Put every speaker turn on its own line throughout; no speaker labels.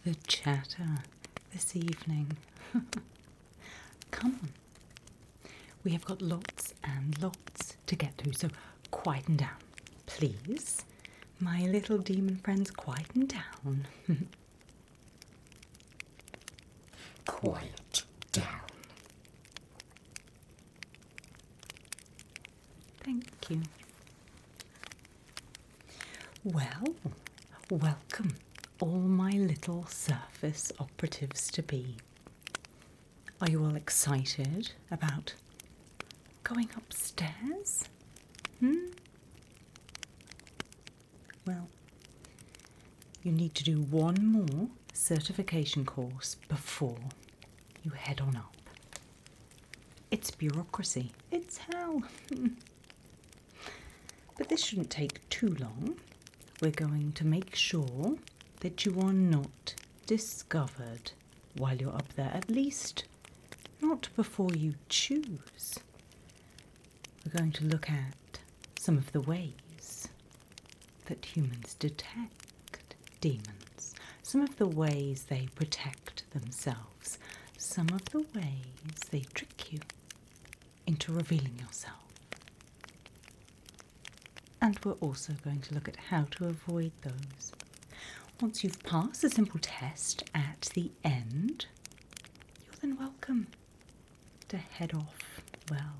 the chatter this evening. Come on. We have got lots and lots to get through, so quieten down. Please, my little demon friends, quieten down.
Quiet down.
Thank you. Well, welcome, all my little surface operatives to be. Are you all excited about going upstairs? Well, you need to do one more certification course before you head on up. It's bureaucracy. It's hell. But this shouldn't take too long. We're going to make sure that you are not discovered while you're up there, at least not before you choose. We're going to look at some of the ways that humans detect demons, some of the ways they protect themselves, some of the ways they trick you into revealing yourself. And we're also going to look at how to avoid those. Once you've passed a simple test at the end, you're then welcome to head off, well,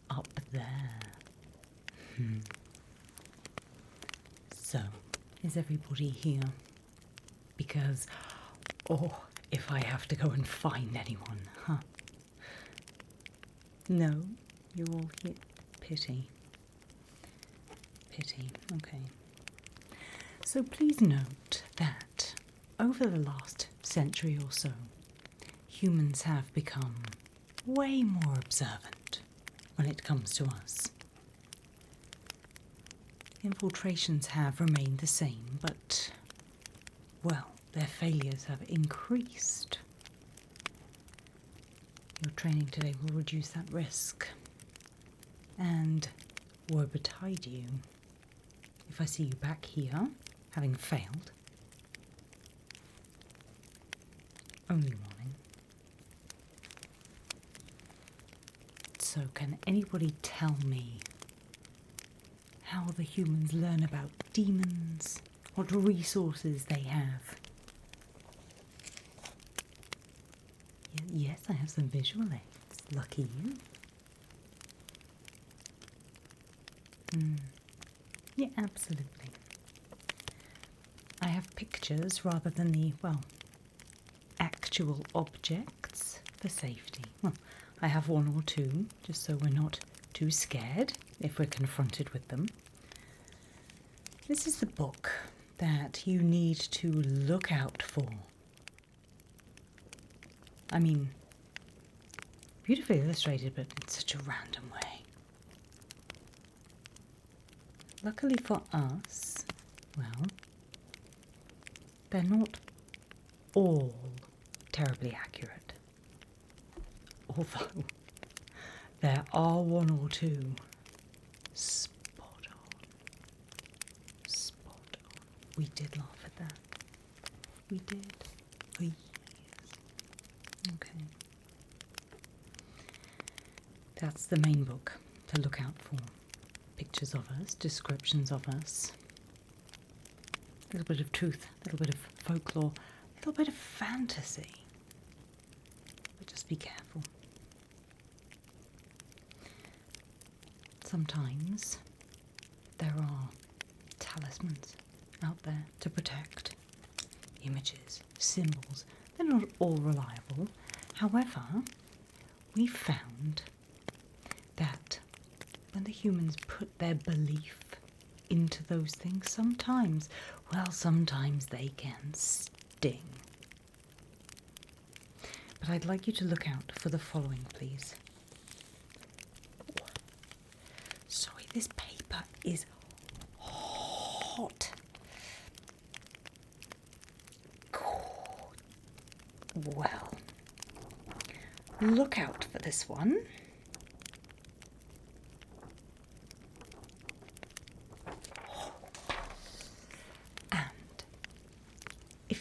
up there. So, is everybody here? Because, if I have to go and find anyone, No, you're all here. Pity. Okay. So please note that over the last century or so, humans have become way more observant when it comes to us. Infiltrations have remained the same, but, well, their failures have increased. Your training today will reduce that risk. And woe betide you if I see you back here, having failed. Only warning. So can anybody tell me how the humans learn about demons? What resources they have? Yes, I have some visual aids. Lucky you. Yeah, absolutely. I have pictures rather than the, actual objects for safety. Well, I have one or two, just so we're not too scared if we're confronted with them. This is the book that you need to look out for. I mean, beautifully illustrated, but in such a random way. Luckily for us, they're not all terribly accurate. Although, there are one or two spot on. We did laugh at that. We did. For years. Okay. That's the main book to look out for. Pictures of us, descriptions of us, a little bit of truth, a little bit of folklore, a little bit of fantasy. But just be careful. Sometimes there are talismans out there to protect. Images, symbols, they're not all reliable. However, we found that when the humans put their belief into those things, sometimes they can sting. But I'd like you to look out for the following, please. Sorry, this paper is hot. Well, look out for this one.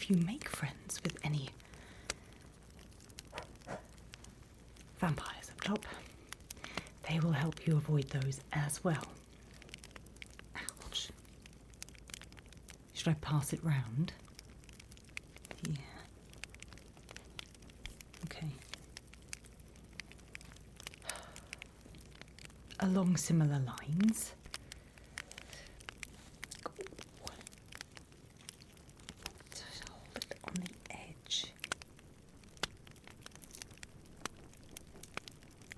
if you make friends with any vampires up top, they will help you avoid those as well. Ouch. Should I pass it round? Yeah. Okay. Along similar lines. Just hold it on the edge.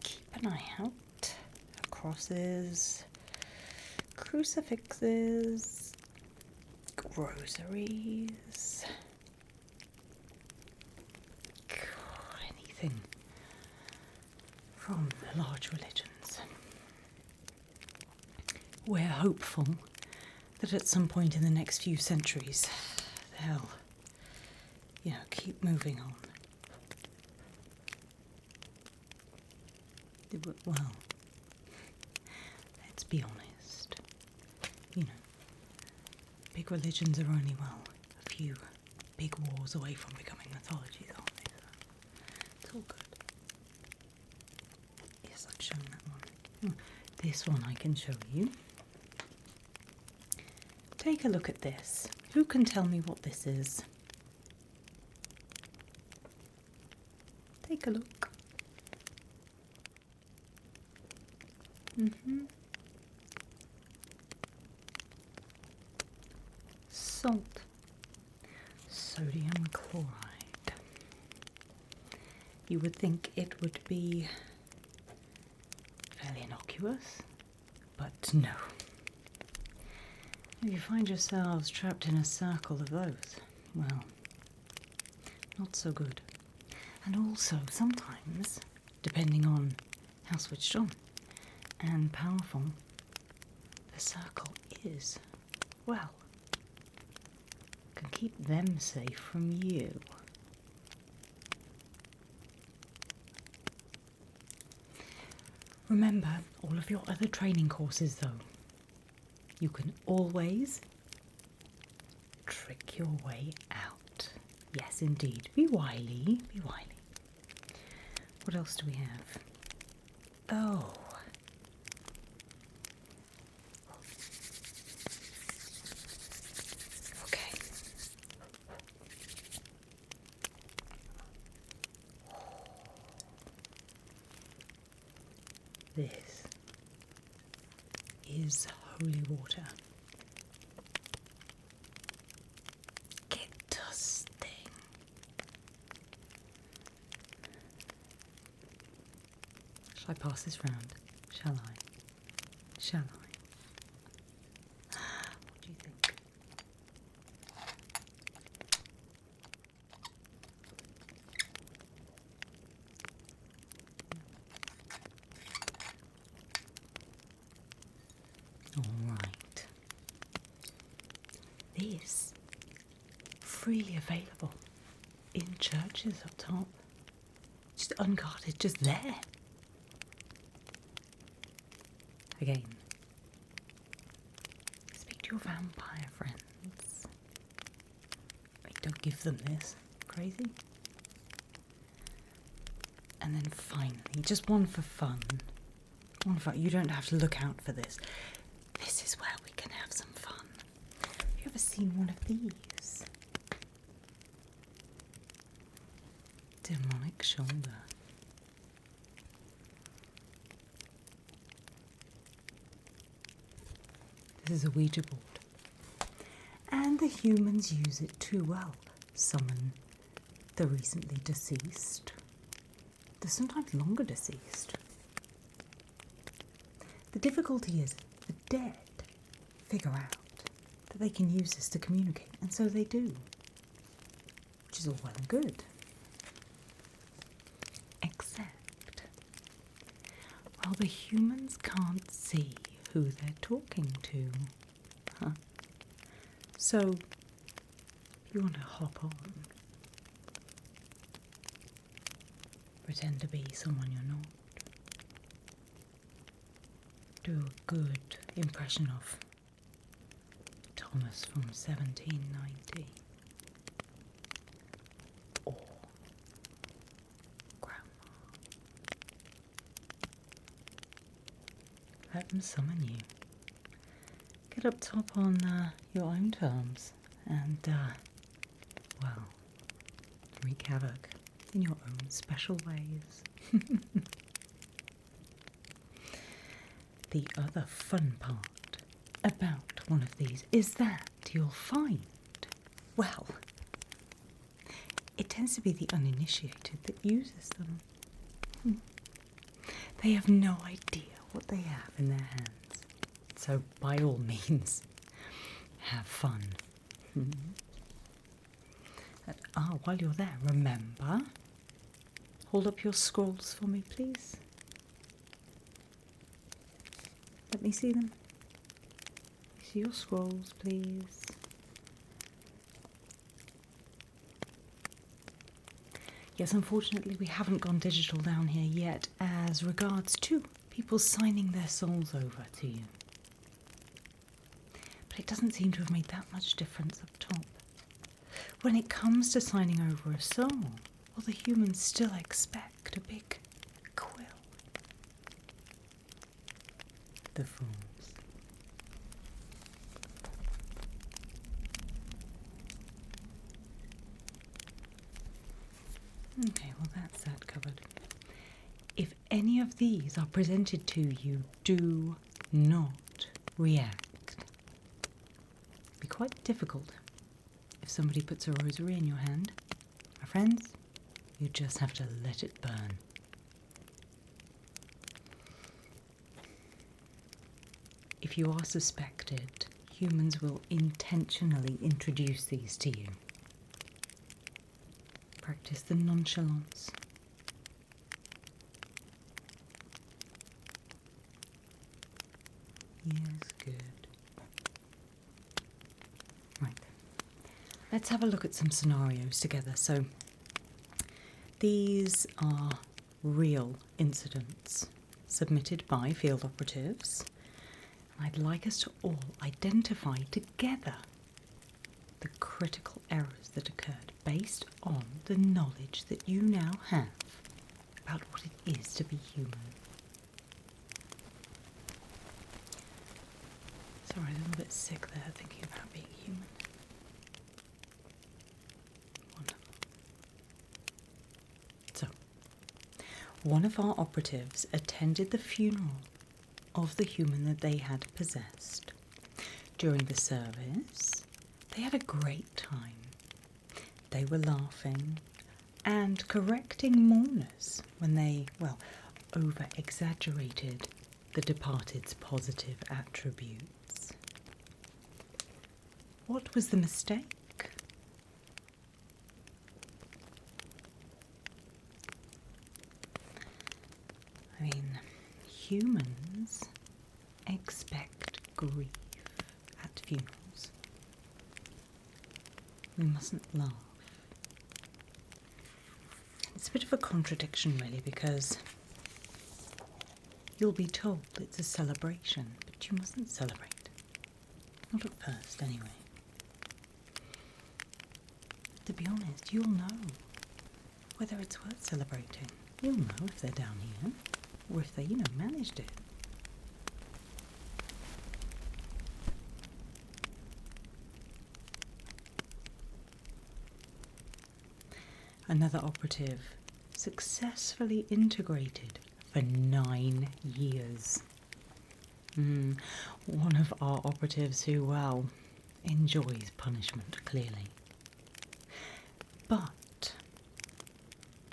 Keep an eye out. Crosses, crucifixes, rosaries, anything from the large religions. We're hopeful that at some point in the next few centuries they'll, keep moving on. Well, let's be honest. Big religions are only, a few big wars away from becoming mythologies, aren't they? So it's all good. Yes, I've shown that one. This one I can show you. Take a look at this. Who can tell me what this is? Take a look. Salt. Sodium chloride. You would think it would be fairly innocuous, but no. If you find yourselves trapped in a circle of those, well, not so good. And also, sometimes, depending on how switched on and powerful the circle is, well, can keep them safe from you. Remember all of your other training courses, though. You can always trick your way out. Yes, indeed. Be wily. Be wily. What else do we have? Oh. Okay. This is holy water. Get dusting. Shall I pass this round? Shall I? Shall I? What do you think? All right. This freely available in churches up top. Just unguarded, just there. Again, speak to your vampire friends. Wait, don't give them this. Crazy? And then finally, just one for fun. One for you don't have to look out for this. This is where we can have some fun. Have you ever seen one of these? Demonic shoulder. This is a Ouija board. And the humans use it too well. Summon the recently deceased. The sometimes longer deceased. The difficulty is the dead figure out that they can use this to communicate, and so they do. Which is all well and good. Except, well, the humans can't see who they're talking to. Huh? So, if you want to hop on, pretend to be someone you're not. Do a good impression of Thomas from 1790. them summon you. Get up top on your own terms and, well, wreak havoc in your own special ways. The other fun part about one of these is that you'll find, well, it tends to be the uninitiated that uses them. They have no idea what they have in their hands. So by all means, have fun. While you're there, remember, hold up your scrolls for me, please. Let me see them. See your scrolls, please. Yes, unfortunately, we haven't gone digital down here yet as regards to people signing their souls over to you. But it doesn't seem to have made that much difference up top. When it comes to signing over a soul, well, the humans still expect a big quill. The fools. Okay, well that's that covered. If any of these are presented to you, do not react. It'd be quite difficult if somebody puts a rosary in your hand. My friends, you just have to let it burn. If you are suspected, humans will intentionally introduce these to you. Practice the nonchalance. Yes, good. Right. Let's have a look at some scenarios together. So, these are real incidents submitted by field operatives. I'd like us to all identify together the critical errors that occurred based on the knowledge that you now have about what it is to be human. Sorry, a little bit sick there thinking about being human. Wonderful. So, one of our operatives attended the funeral of the human that they had possessed. During the service, they had a great time. They were laughing and correcting mourners when they, well, over-exaggerated the departed's positive attributes. What was the mistake? I mean, humans expect grief at funerals. We mustn't laugh. It's a bit of a contradiction, really, because you'll be told it's a celebration, but you mustn't celebrate. Not at first, anyway. To be honest, you'll know whether it's worth celebrating. You'll know if they're down here, or if they, managed it. Another operative successfully integrated for 9 years. One of our operatives who, well, enjoys punishment, clearly. But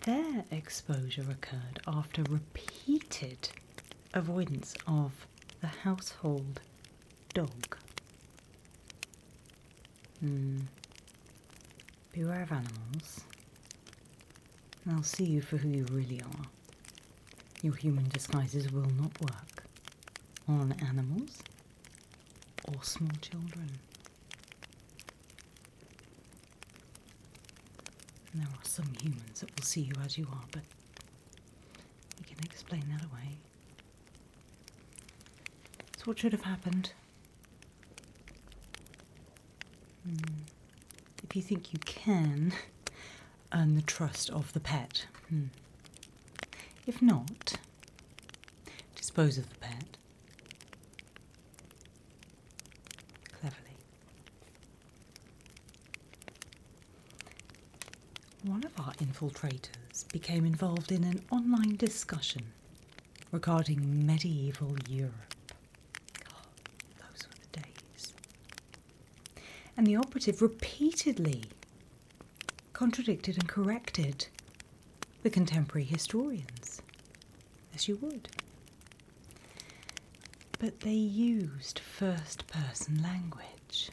their exposure occurred after repeated avoidance of the household dog. Beware of animals. They'll see you for who you really are. Your human disguises will not work on animals or small children. And there are some humans that will see you as you are, but we can explain that away. So what should have happened? If you think you can earn the trust of the pet. If not, dispose of the pet. one of our infiltrators became involved in an online discussion regarding medieval Europe. Oh, those were the days. And the operative repeatedly contradicted and corrected the contemporary historians, as you would. But they used first-person language.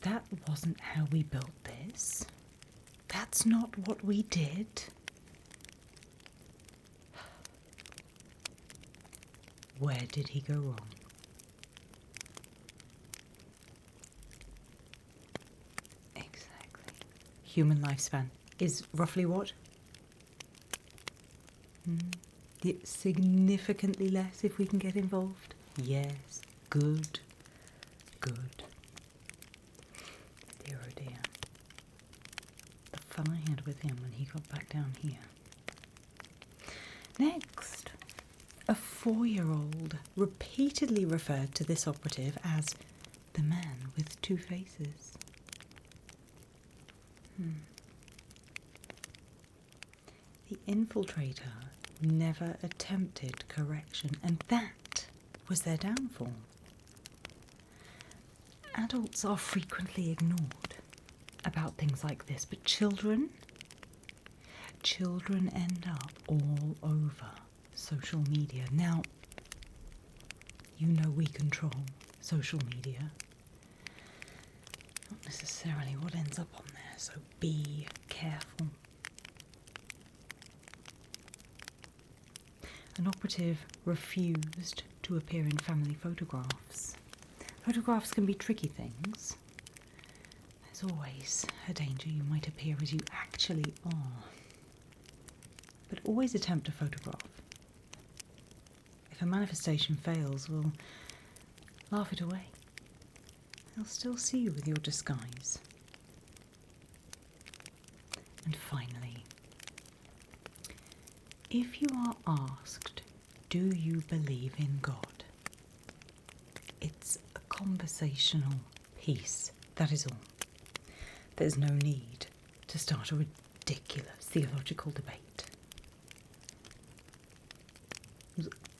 That wasn't how we built this. That's not what we did. Where did he go wrong? Exactly. Human lifespan is roughly what? It's significantly less if we can get involved. Yes, good. Dear oh dear. The fun I had with him when he got back down here. Next, a 4-year-old repeatedly referred to this operative as the man with 2 faces. The infiltrator never attempted correction, and that was their downfall. Adults are frequently ignored about things like this, but children end up all over social media. Now, you know we control social media, not necessarily what ends up on there, so be careful. An operative refused to appear in family photographs. Photographs can be tricky things. There's always a danger you might appear as you actually are. But always attempt a photograph. If a manifestation fails, we'll laugh it away. They'll still see you with your disguise. And finally, if you are asked, do you believe in God? It's a conversational piece, that is all. There's no need to start a ridiculous theological debate.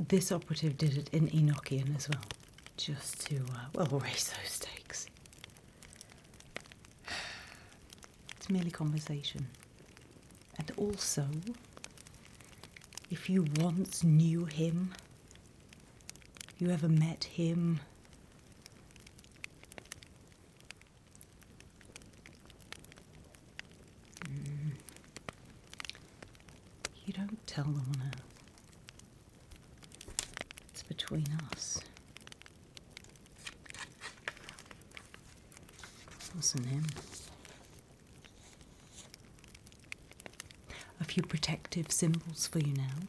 This operative did it in Enochian as well, just to, raise those stakes. It's merely conversation. And also, if you once knew him, you ever met him, you don't tell them on earth. It's between us. Us and him. A few protective symbols for you now.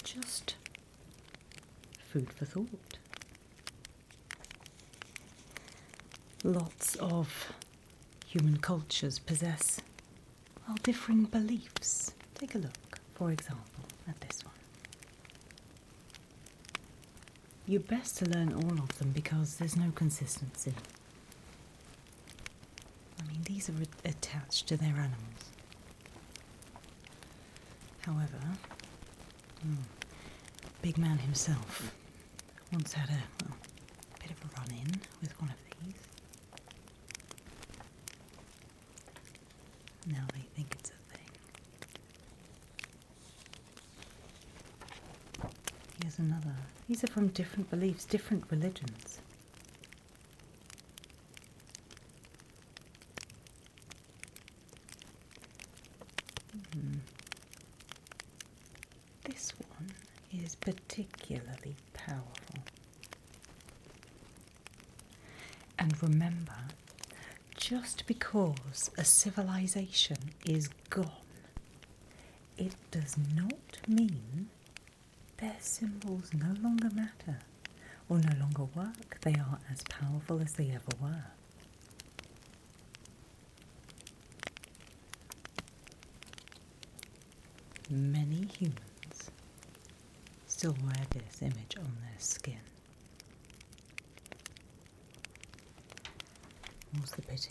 Just food for thought. Lots of human cultures possess, differing beliefs. Take a look, for example, at this one. You're best to learn all of them because there's no consistency. I mean, these are attached to their animals. However, Big Man himself once had a bit of a run-in with one of these. Now they think it's a thing. Here's another. These are from different beliefs, different religions. This one is particularly powerful. And remember, just because a civilization is gone, it does not mean their symbols no longer matter or no longer work. They are as powerful as they ever were. Many humans still wear this image on their skin. More's the pity.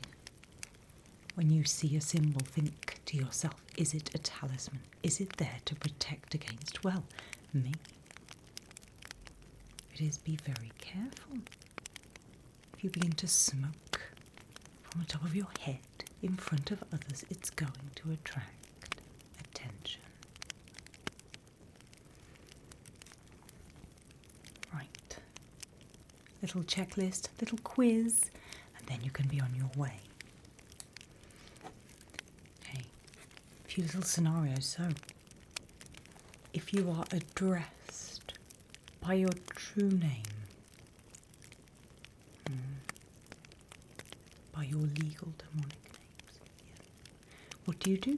When you see a symbol, think to yourself, is it a talisman? Is it there to protect against? Well, maybe. It is, be very careful. If you begin to smoke from the top of your head in front of others, it's going to attract attention. Right. Little checklist, little quiz, and then you can be on your way. Okay. A few little scenarios. So, if you are addressed by your true name, by your legal demonic names, what do you do?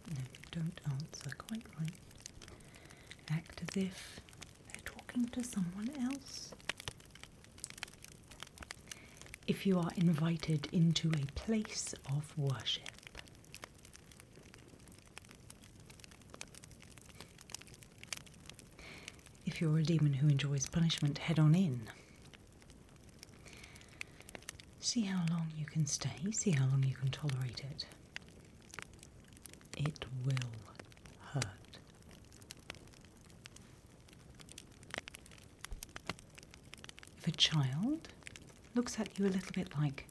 No, don't answer. Quite right. Act as if they're talking to someone else. If you are invited into a place of worship, if you're a demon who enjoys punishment, head on in. See how long you can stay, see how long you can tolerate it. It will hurt. If a child looks at you a little bit like,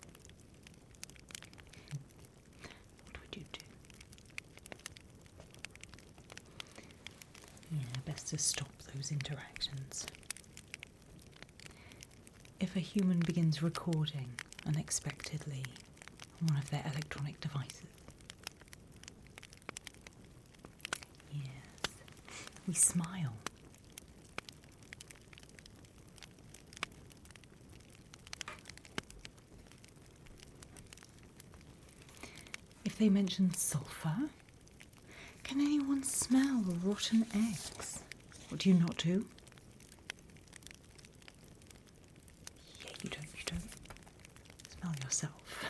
what would you do? Yeah, best to stop those interactions. If a human begins recording unexpectedly on one of their electronic devices, yes, we smile. If they mention sulfur, can anyone smell rotten eggs? What do you not do? Yeah, you don't smell yourself.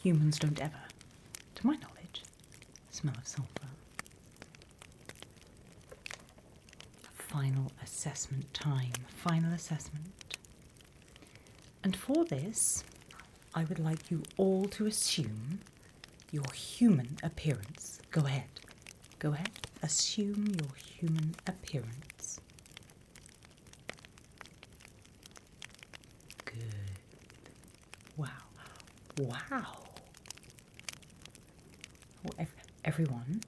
Humans don't ever, to my knowledge, smell of sulfur. Final assessment time. Final assessment. And for this, I would like you all to assume your human appearance. Go ahead. Go ahead. Assume your human appearance. Good. Wow. Wow. Oh, everyone,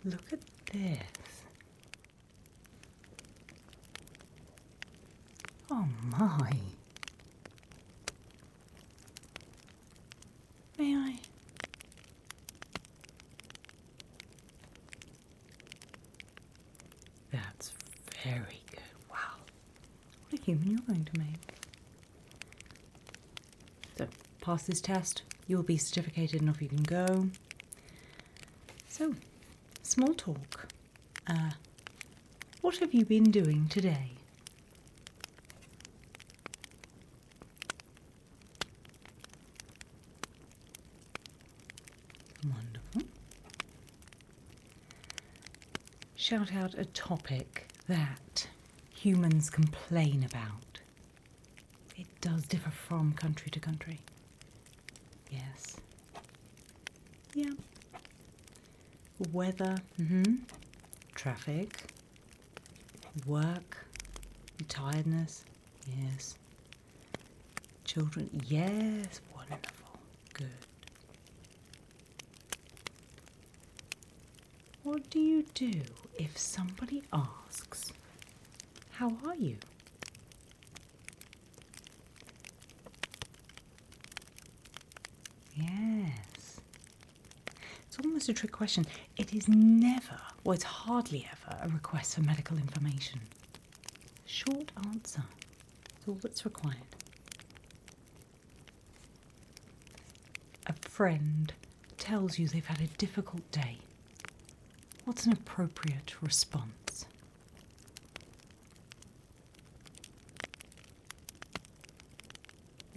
look at this. Oh my. May I? That's very good. Wow. What a human you're going to make. So, pass this test. You'll be certificated and off you can go. So, small talk. What have you been doing today? Wonderful. Shout out a topic that humans complain about. It does differ from country to country. Yes. Yeah. Weather. Traffic. Work. Tiredness. Yes. Children. Yes. Wonderful. Good. What do you do if somebody asks, how are you? Yes. It's almost a trick question. It is never, well, it's hardly ever a request for medical information. Short answer is all that's required. A friend tells you they've had a difficult day. What's an appropriate response?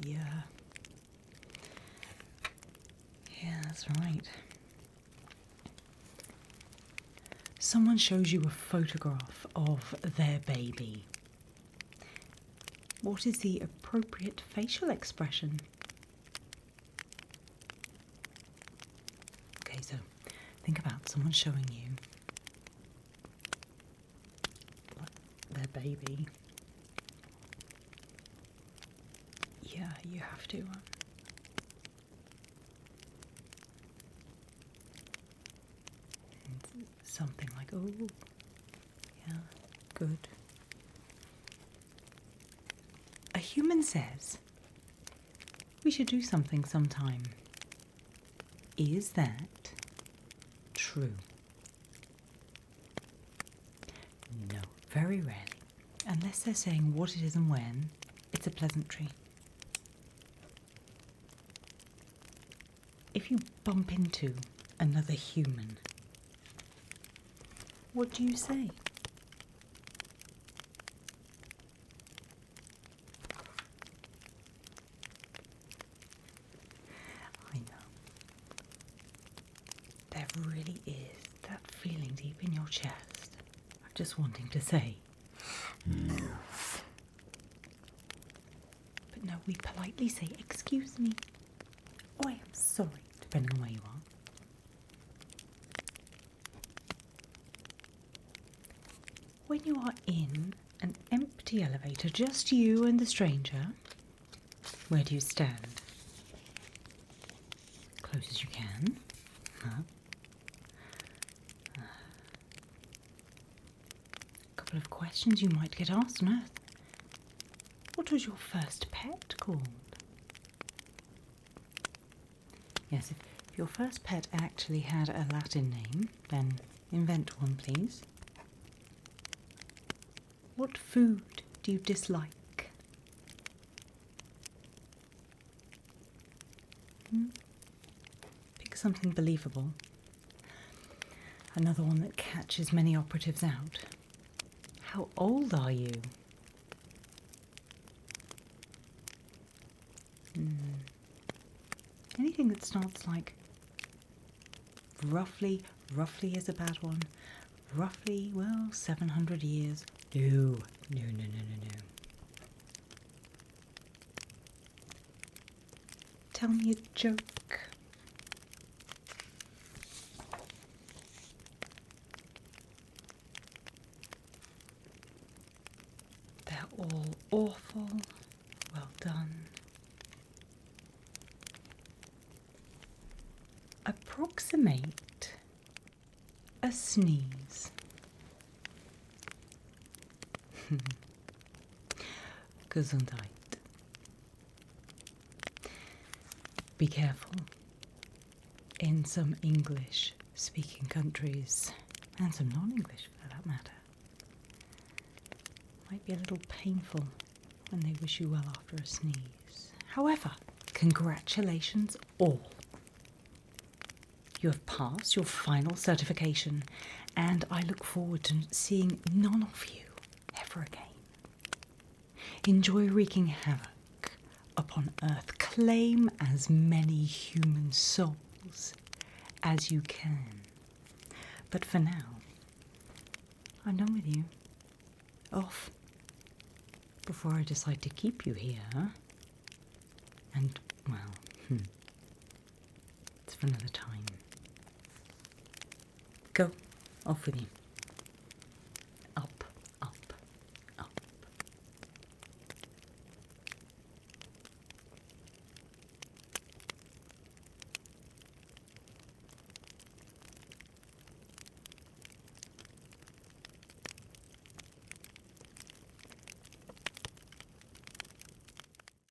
Yeah. Yeah, that's right. Someone shows you a photograph of their baby. What is the appropriate facial expression? Okay, so think about someone showing you their baby. Yeah, you have to. Something like, oh, yeah, good. A human says we should do something sometime. Is that true? No, very rarely. Unless they're saying what it is and when, it's a pleasantry. If you bump into another human, what do you say? I know. There really is that feeling deep in your chest of just wanting to say no. But no, we politely say, excuse me, or I am sorry, depending on where you are. When you are in an empty elevator, just you and the stranger, where do you stand? Close as you can. Huh? A couple of questions you might get asked on Earth. What was your first pet called? Yes, if your first pet actually had a Latin name, then invent one, please. What food do you dislike? Pick something believable. Another one that catches many operatives out. How old are you? Anything that starts like roughly is a bad one. Roughly, well, 700 years. No. Tell me a joke. They're all awful. Well done. Approximate a sneeze. Gesundheit. Be careful. In some English-speaking countries, and some non-English for that matter, might be a little painful when they wish you well after a sneeze. However, congratulations all. You have passed your final certification, and I look forward to seeing none of you ever again. Enjoy wreaking havoc upon Earth. Claim as many human souls as you can. But for now, I'm done with you. Off. Before I decide to keep you here. And, well, it's for another time. Go. Off with you.